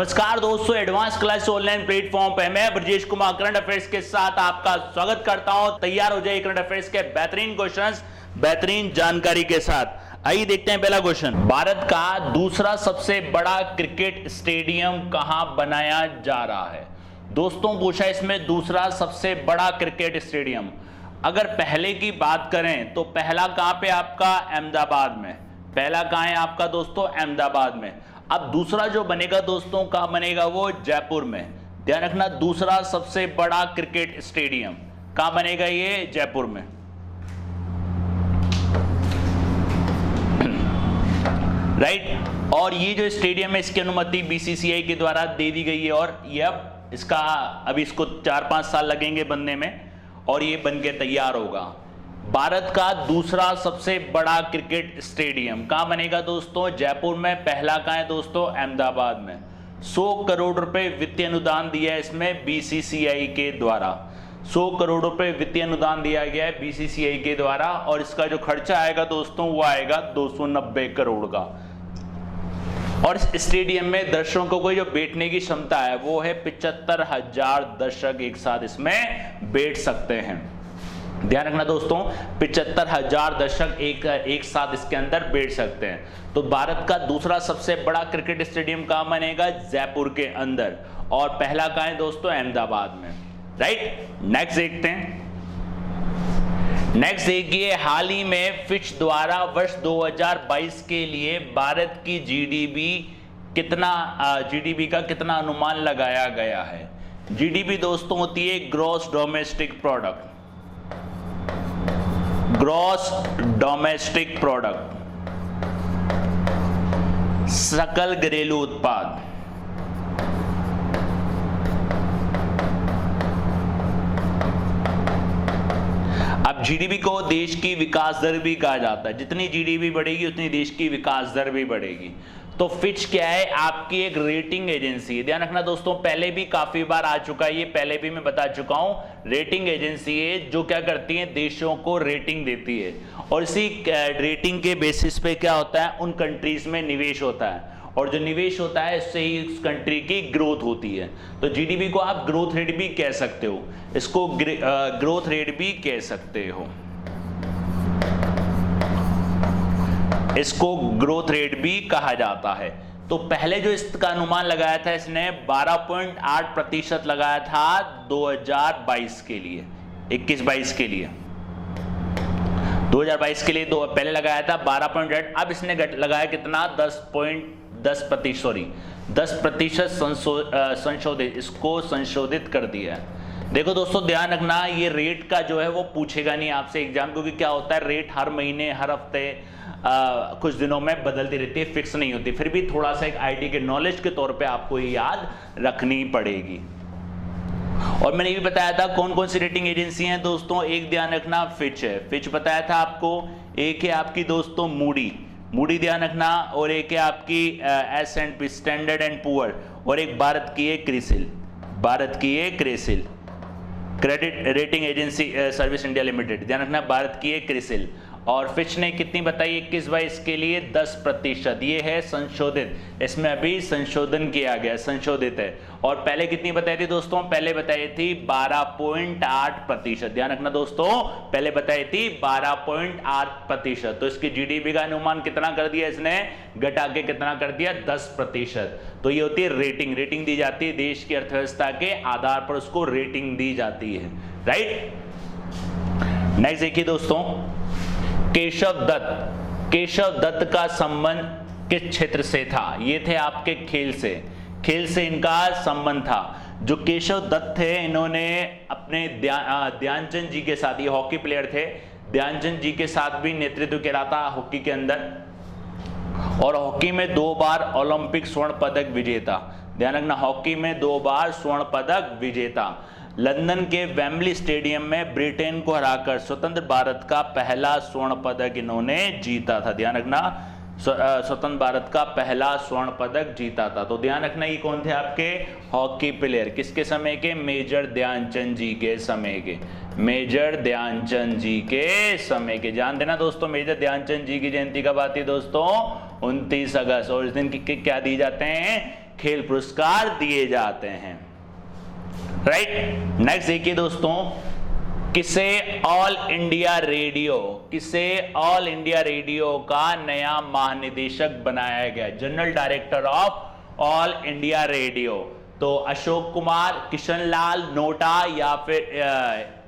नमस्कार दोस्तों, advance class online platform पे मैं ब्रजेश कुमार करंट अफेयर्स के साथ आपका स्वागत करता हूं। तैयार हो जाइए करंट अफेयर्स के बेहतरीन क्वेश्चंस बेहतरीन जानकारी के साथ। आइए देखते हैं पहला क्वेश्चन। भारत का दूसरा सबसे बड़ा क्रिकेट स्टेडियम कहां बनाया जा रहा है? दोस्तों पूछा इसमें दूसरा सबसे बड़ा क्रिकेट स्टेडियम। अगर पहले की बात करें तो पहला कहां पे आपका अहमदाबाद में, पहला कहां है आपका दोस्तों अहमदाबाद में। अब दूसरा जो बनेगा दोस्तों कहां बनेगा? वो जयपुर में। ध्यान रखना, दूसरा सबसे बड़ा क्रिकेट स्टेडियम कहां बनेगा? ये जयपुर में। राइट। और ये जो स्टेडियम है इसकी अनुमति बीसीसीआई के द्वारा दे दी गई है और ये अब इसको 4-5 साल लगेंगे बनने में और ये बन के तैयार होगा। भारत का दूसरा सबसे बड़ा क्रिकेट स्टेडियम कहां बनेगा दोस्तों? जयपुर में। पहला कहां है दोस्तों? अहमदाबाद में। 100 करोड़ रुपए वित्तीय अनुदान दिया है इसमें बीसीसीआई के द्वारा। 100 करोड़ रुपए वित्तीय अनुदान दिया गया है बीसीसीआई के द्वारा और इसका जो खर्चा आएगा दोस्तों वो आएगा 290 करोड़ का। और इस स्टेडियम में दर्शकों को जो बैठने की क्षमता है वो है 75,000 दर्शक एक साथ इसमें बैठ सकते हैं। ध्यान रखना दोस्तों, 75,000 दर्शक एक साथ इसके अंदर बैठ सकते हैं। तो भारत का दूसरा सबसे बड़ा क्रिकेट स्टेडियम कहां बनेगा? जयपुर के अंदर। और पहला कहां है दोस्तों? अहमदाबाद में। राइट। नेक्स्ट देखते हैं। नेक्स्ट देखिए, हाल ही में फिच द्वारा वर्ष 2022 के लिए भारत की जीडीपी का कितना अनुमान लगाया गया है? जीडीपी दोस्तों होती है gross domestic product. Gross domestic product, सकल घरेलू उत्पाद। अब जीडीपी को देश की विकास दर भी कहा जाता है। जितनी जीडीपी बढ़ेगी उतनी देश की विकास दर भी बढ़ेगी। तो फिच क्या है? आपकी एक रेटिंग एजेंसी है। ध्यान रखना दोस्तों, पहले भी काफी बार आ चुका है, ये पहले भी मैं बता चुका हूं। रेटिंग एजेंसी है जो क्या करती है? देशों को रेटिंग देती है और इसी रेटिंग के बेसिस पे क्या होता है? उन कंट्रीज में निवेश होता है और जो निवेश होता है इससे ही उस कंट्री की ग्रोथ होती है। तो जीडीपी को आप ग्रोथ रेट भी कह सकते हो, इसको ग्रोथ रेट भी कह सकते हो, इसको ग्रोथ रेट भी कहा जाता है। तो पहले जो इसका अनुमान लगाया था इसने 12.8% लगाया था 2022 के लिए, 21-22 के लिए। 2022 के लिए पहले लगाया था 12.8, अब इसने लगाया कितना? 10% संशोधित, इसको संशोधित कर दिया है। देखो दोस्तों ध्यान रखना, ये रेट का जो है वो पूछेगा नहीं आपसे एग्जाम, क्योंकि क्या होता है रेट हर महीने हर हफ्ते कुछ दिनों में बदलती रहती है, फिक्स नहीं होती। फिर भी थोड़ा सा एक आईटी के नॉलेज के तौर पे आपको ये याद रखनी पड़ेगी। और मैंने ये भी बताया था कौन कौन सी रेटिंग एजेंसी हैं दोस्तों। एक ध्यान रखना फिच है, फिच बताया था आपको। एक है आपकी दोस्तों मूडी ध्यान रखना। और एक है आपकी S&P स्टैंडर्ड एंड पुअर। और एक भारत की है CRISIL, credit rating agency service India limited. ध्यान रखना भारत की है क्रिसिल। और फिच ने कितनी बताई 21-22 के लिए? 10%। ये है संशोधित, इसमें अभी संशोधन किया गया, संशोधित है। और पहले कितनी बताई थी दोस्तों? पहले बताई थी 12.8%। ध्यान रखना दोस्तों, पहले बताई थी 12.8%। तो इसकी जीडीपी का अनुमान कितना कर दिया इसने? घटा के कितना कर दिया? 10%। तो ये होती है रेटिंग। रेटिंग दी जाती है देश की अर्थव्यवस्था के आधार पर, उसको रेटिंग दी जाती है। राइट। नेक्स्ट देखिए दोस्तों, केशव दत्त का संबंध किस क्षेत्र से था? ये थे आपके खेल से इनका संबंध था। जो केशव दत्त थे इन्होंने अपने ध्यानचंद जी के साथ, ये हॉकी प्लेयर थे, ध्यानचंद जी के साथ भी नेतृत्व करा था हॉकी के अंदर। और हॉकी में 2 बार ओलंपिक स्वर्ण पदक विजेता। ध्यान रखना, हॉकी में 2 बार स्वर्ण पदक विजेता। लंदन के वेम्बली स्टेडियम में ब्रिटेन को हराकर स्वतंत्र भारत का पहला स्वर्ण पदक इन्होंने जीता था। ध्यान रखना, स्वतंत्र भारत का पहला स्वर्ण पदक जीता था। तो ध्यान रखना ये कौन थे आपके? Hockey player. किसके समय के? मेजर ध्यानचंद जी के समय के। मेजर ध्यानचंद जी के समय के। ध्यान देना दोस्तों, मेजर ध्यानचंद जी की जयंती कब आती है दोस्तों? 29 अगस्त। और इस दिन क्या दी जाते हैं? खेल पुरस्कार दिए जाते हैं। राइट, नेक्स्ट देखिए दोस्तों, किसे ऑल इंडिया रेडियो का नया महानिदेशक बनाया गया, general director of all India radio. तो अशोक कुमार, किशन लाल नोटा या फिर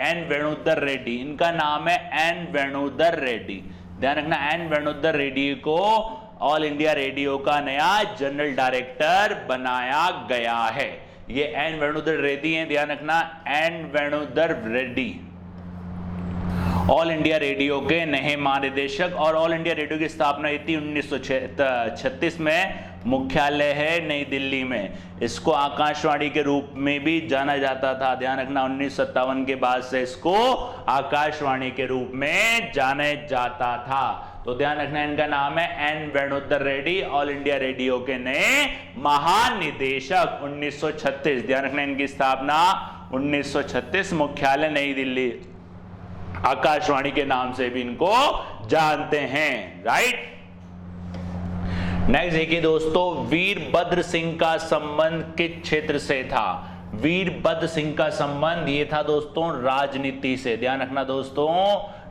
एन वेणुधर रेड्डी। इनका नाम है एन वेणुधर रेड्डी। ध्यान रखना, एन वेणुधर रेड्डी को ऑल इंडिया रेडियो का नया जनरल डायरेक्टर बनाया गया है। ये एन वेणुधर रेड्डी हैं, ध्यान रखना, N Venudhar Reddy All India Radio के नए महानिदेशक। और ऑल इंडिया रेडियो की स्थापना हुई थी 1936 में। मुख्यालय है नई दिल्ली में। इसको आकाशवाणी के रूप में भी जाना जाता था। ध्यान रखना, 1957 के बाद से इसको आकाशवाणी के रूप में जाने जाता था। तो ध्यान रखना, इनका नाम है N Venudhar Reddy, All India Radio के नए महानिदेशक 1936। ध्यान रखना, इनकी स्थापना 1936, मुख्यालय नई दिल्ली, आकाशवाणी के नाम से भी इनको जानते हैं। राइट, नेक्स्ट देखिए दोस्तों, वीरभद्र सिंह का संबंध किस क्षेत्र से था। वीरभद्र सिंह का संबंध ये था दोस्तों राजनीति से। ध्यान रखना दोस्तों,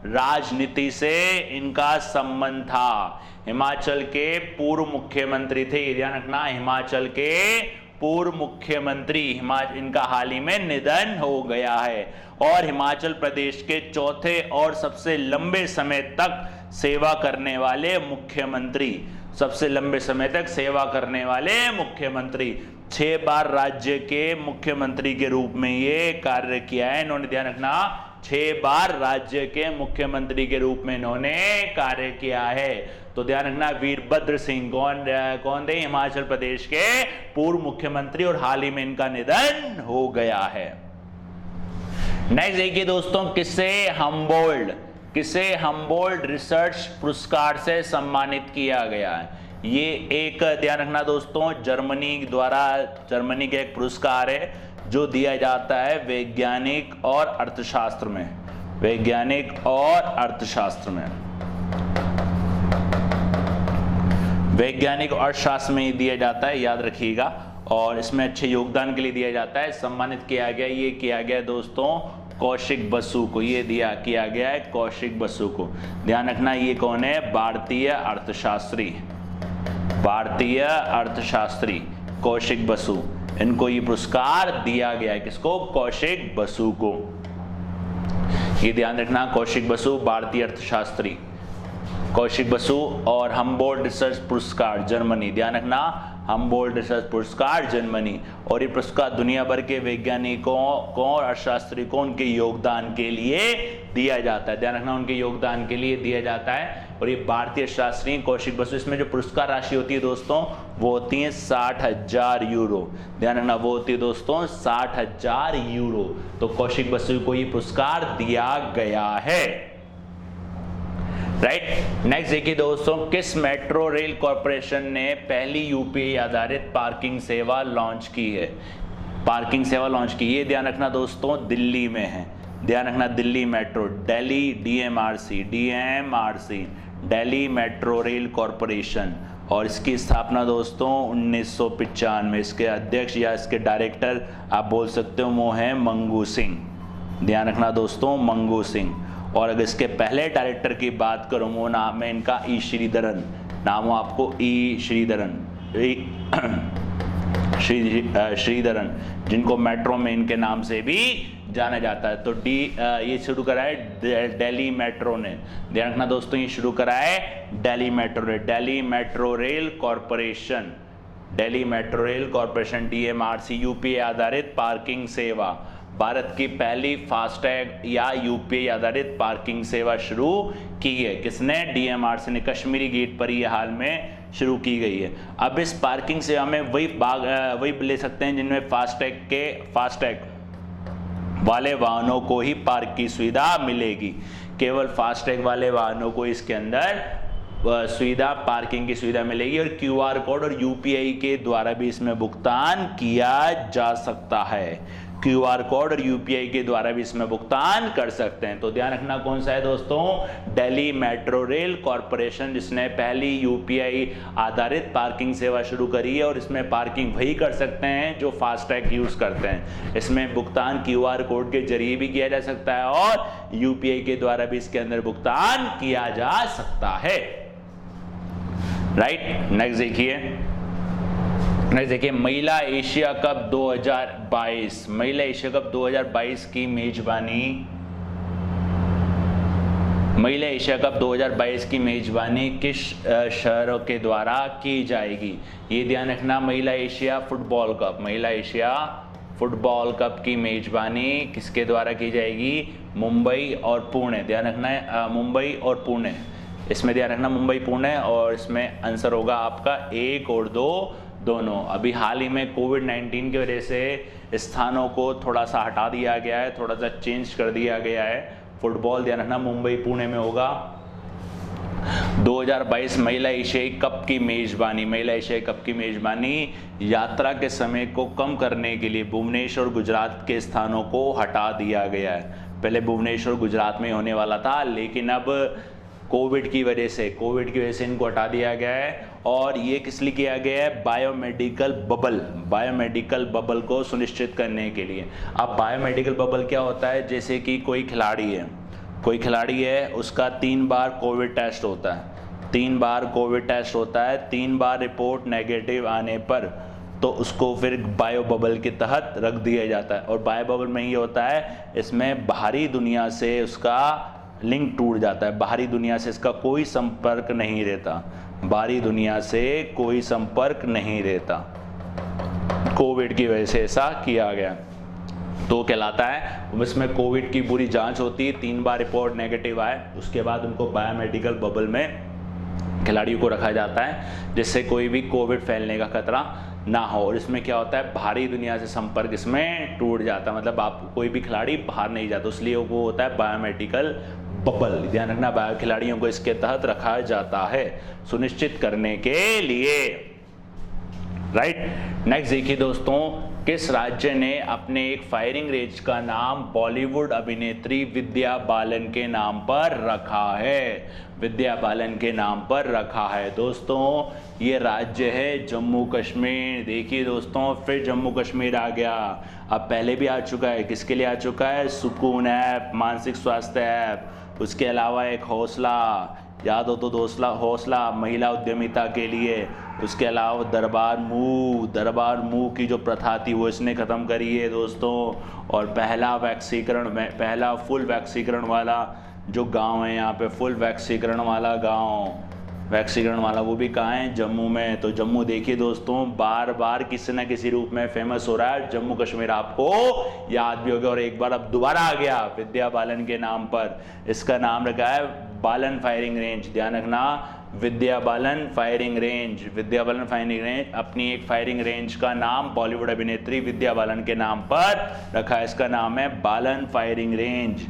राजनीति से इनका संबंध था। हिमाचल के पूर्व मुख्यमंत्री थे। ध्यान रखना, हिमाचल के पूर्व मुख्यमंत्री, इनका हाल ही में निधन हो गया है। और हिमाचल प्रदेश के चौथे और सबसे लंबे समय तक सेवा करने वाले मुख्यमंत्री, सबसे लंबे समय तक सेवा करने वाले मुख्यमंत्री, 6 बार राज्य के मुख्यमंत्री के रूप में ये कार्य किया है इन्होंने। ध्यान रखना, 6 बार राज्य के मुख्यमंत्री के रूप में इन्होंने कार्य किया है। तो ध्यान रखना, वीरभद्र सिंह कौन थे, हिमाचल प्रदेश के पूर्व मुख्यमंत्री, और हाल ही में इनका निधन हो गया है। नेक्स्ट देखिए दोस्तों, किसे हम्बोल्ट रिसर्च पुरस्कार से सम्मानित किया गया है। ये एक, ध्यान रखना दोस्तों, जर्मनी का एक पुरस्कार है जो दिया जाता है वैज्ञानिक और अर्थशास्त्र में। वैज्ञानिक और अर्थशास्त्र में दिया जाता है, याद रखिएगा। और इसमें अच्छे योगदान के लिए दिया जाता है। सम्मानित किया गया दोस्तों कौशिक बसु को। ये किया गया है कौशिक बसु को। ध्यान रखना, ये कौन है, भारतीय अर्थशास्त्री कौशिक बसु। इनको ये पुरस्कार दिया गया है, किसको, कौशिक बसु को। ये ध्यान रखना, कौशिक बसु, भारतीय अर्थशास्त्री कौशिक बसु। और हम्बोल्ट रिसर्च पुरस्कार जर्मनी। ध्यान रखना, हम्बोल्ट रिसर्च पुरस्कार जर्मनी। और ये पुरस्कार दुनिया भर के वैज्ञानिकों और अर्थशास्त्री को उनके योगदान के लिए दिया जाता है। ध्यान रखना, उनके योगदान के लिए दिया जाता है। और ये भारतीय अर्थशास्त्री कौशिक बसु, इसमें जो पुरस्कार राशि होती है दोस्तों वो होती है 60,000 यूरो। ध्यान रखना, वो होती है दोस्तों 60,000 यूरो। तो कौशिक बसु को ये पुरस्कार दिया गया है। राइट, नेक्स्ट देखिए दोस्तों, किस मेट्रो रेल कॉरपोरेशन ने पहली यूपीआई आधारित पार्किंग सेवा लॉन्च की है। पार्किंग सेवा लॉन्च की, ये ध्यान रखना दोस्तों दिल्ली में है। ध्यान रखना, Delhi metro, Delhi DMRC, Delhi metro rail corporation. और इसकी स्थापना दोस्तों 1995 में। इसके अध्यक्ष या इसके डायरेक्टर आप बोल सकते हो वो हैं मंगू सिंह। ध्यान रखना दोस्तों, मंगू सिंह। और अगर इसके पहले डायरेक्टर की बात करूँ, वो नाम है इनका ई श्रीधरन। नाम हो आपको ई श्रीधरन, जिनको मेट्रो में इनके नाम से भी जाना जाता है। तो ये शुरू करा है दिल्ली मेट्रो ने। ध्यान रखना दोस्तों, ये शुरू करा है दिल्ली मेट्रो ने, Delhi metro rail corporation, DMRC, UPI आधारित पार्किंग सेवा। भारत की पहली फास्टैग या यूपीआई आधारित पार्किंग सेवा शुरू की है। किसने, DMRC ने। कश्मीरी गेट पर ये हाल में शुरू की गई है। अब इस पार्किंग सेवा में वही ले सकते हैं जिनमें फास्टैग वाले वाहनों को ही पार्क की सुविधा मिलेगी। केवल फास्टैग वाले वाहनों को इसके अंदर पार्किंग की सुविधा मिलेगी। और QR कोड और UPI के द्वारा भी इसमें भुगतान किया जा सकता है। QR कोड और UPI के द्वारा भी इसमें भुगतान कर सकते हैं। तो ध्यान रखना कौन सा है दोस्तों, दिल्ली मेट्रो रेल कॉरपोरेशन, जिसने पहली UPI आधारित पार्किंग सेवा शुरू करी है और इसमें पार्किंग वही कर सकते हैं जो फास्टैग यूज करते हैं। इसमें भुगतान QR कोड के जरिए भी किया जा सकता है और UPI के द्वारा भी इसके अंदर भुगतान किया जा सकता है। राइट, नेक्स्ट देखिए महिला एशिया कप 2022, महिला एशिया कप 2022 की मेजबानी, महिला एशिया कप 2022 की मेजबानी किस शहरों के द्वारा की जाएगी? ये ध्यान रखना, महिला एशिया फुटबॉल कप, महिला एशिया फुटबॉल कप की मेजबानी किसके द्वारा की जाएगी? मुंबई और पुणे। ध्यान रखना है मुंबई और पुणे, इसमें ध्यान रखना मुंबई पुणे, और इसमें आंसर होगा आपका 1 और 2 दोनों। अभी हाल ही में कोविड-19 की वजह से स्थानों को थोड़ा सा हटा दिया गया है, थोड़ा सा चेंज कर दिया गया है। फुटबॉल ध्यान रखना मुंबई पुणे में होगा। 2022 महिला एशियाई कप की मेजबानी, महिला एशियाई कप की मेजबानी यात्रा के समय को कम करने के लिए भुवनेश्वर गुजरात के स्थानों को हटा दिया गया है। पहले भुवनेश्वर गुजरात में होने वाला था, लेकिन अब कोविड की वजह से इनको हटा दिया गया है। और ये किस लिए किया गया है? बायोमेडिकल बबल को सुनिश्चित करने के लिए। अब बायोमेडिकल बबल क्या होता है? जैसे कि कोई खिलाड़ी है उसका 3 बार कोविड टेस्ट होता है, 3 बार रिपोर्ट नेगेटिव आने पर तो उसको फिर बायो बबल के तहत रख दिया जाता है। और बायो बबल में ये होता है, इसमें बाहरी दुनिया से उसका लिंक टूट जाता है, बाहरी दुनिया से इसका कोई संपर्क नहीं रहता, बाहरी दुनिया से कोई संपर्क नहीं रहता। कोविड की वजह से ऐसा किया गया तो कहलाता है, इसमें कोविड की पूरी जांच होती है, 3 बार रिपोर्ट नेगेटिव आए उसके बाद उनको बायोमेडिकल बबल में खिलाड़ियों को रखा जाता है, जिससे कोई भी कोविड फैलने का खतरा ना हो। और इसमें क्या होता है, बाहरी दुनिया से संपर्क इसमें टूट जाता है, मतलब आप कोई भी खिलाड़ी बाहर नहीं जाता, इसलिए वो होता है बायोमेडिकल बबल। ध्यान रखना, बायो खिलाड़ियों को इसके तहत रखा जाता है सुनिश्चित करने के लिए। राइट, नेक्स्ट देखिए दोस्तों, किस राज्य ने अपने एक फायरिंग रेंज का नाम बॉलीवुड अभिनेत्री विद्या बालन के नाम पर रखा है? विद्या बालन के नाम पर रखा है दोस्तों, ये राज्य है जम्मू कश्मीर। देखिए दोस्तों, फिर जम्मू कश्मीर आ गया, अब पहले भी आ चुका है। किसके लिए आ चुका है? सुकून ऐप, मानसिक स्वास्थ्य ऐप, उसके अलावा एक हौसला, याद हो तो हौसला महिला उद्यमिता के लिए, उसके अलावा दरबार मूव की जो प्रथा थी वो इसने ख़त्म करी है दोस्तों। और पहला फुल वैक्सीकरण वाला जो गांव है, यहाँ पे फुल वैक्सीकरण वाला वो भी कहाँ है? जम्मू में। तो जम्मू देखिए दोस्तों, बार बार किसी न किसी रूप में फेमस हो रहा है। जम्मू कश्मीर आपको याद भी होगा, और एक बार अब दोबारा आ गया विद्या बालन के नाम पर। इसका नाम रखा है बालन फायरिंग रेंज। ध्यान रखना, विद्या बालन फायरिंग रेंज अपनी एक फायरिंग रेंज का नाम बॉलीवुड अभिनेत्री विद्या बालन के नाम पर रखा है। इसका नाम है बालन फायरिंग रेंज।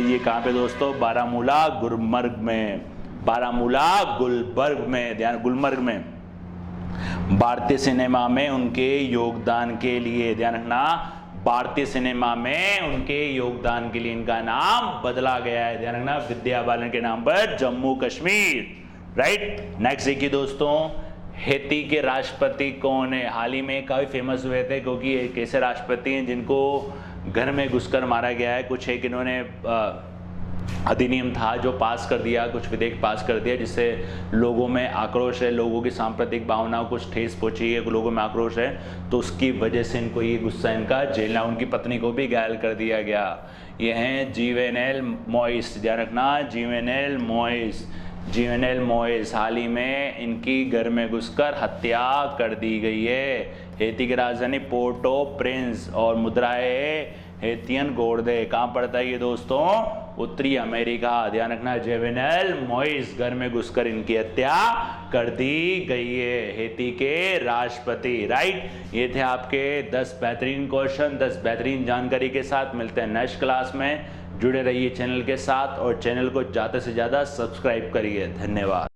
ये कहाँ पे दोस्तों? बारामूला गुलमर्ग में। भारतीय सिनेमा में उनके योगदान के लिए, ध्यान रखना, भारतीय सिनेमा में उनके योगदान के लिए इनका नाम बदला गया है। ध्यान रखना, विद्या बालन के नाम पर जम्मू कश्मीर। राइट, नेक्स्ट देखिए दोस्तों, हैती के राष्ट्रपति कौन है? हाल ही में काफी फेमस हुए थे, क्योंकि एक ऐसे राष्ट्रपति हैं जिनको घर में घुसकर मारा गया है। कुछ एक इन्होंने अधिनियम था जो पास कर दिया, कुछ विधेयक पास कर दिया, जिससे लोगों में आक्रोश है, लोगों की सांप्रदायिक भावनाओं को ठेस पहुंची है, लोगों में आक्रोश है, तो उसकी वजह से इनको ये गुस्सा इनका झेलना, उनकी पत्नी को भी घायल कर दिया गया। ये हैं जुवेनाइल मोइस। ध्यान रखना, जुवेनाइल मोइस हाल ही में इनकी घर में घुसकर हत्या कर दी गई है। हैती की राजधानी पोर्टो प्रिंस और मुद्राए हैतियन गोर्दे। कहाँ पड़ता है ये दोस्तों? उत्तरी अमेरिका। ध्यान रखना, जुवेनाइल मोइस घर में घुसकर इनकी हत्या कर दी गई है, हैती के राष्ट्रपति। राइट, ये थे आपके 10 बेहतरीन क्वेश्चन, 10 बेहतरीन जानकारी के साथ। मिलते हैं नेक्स्ट क्लास में। जुड़े रहिए चैनल के साथ और चैनल को ज़्यादा से ज़्यादा सब्सक्राइब करिए। धन्यवाद।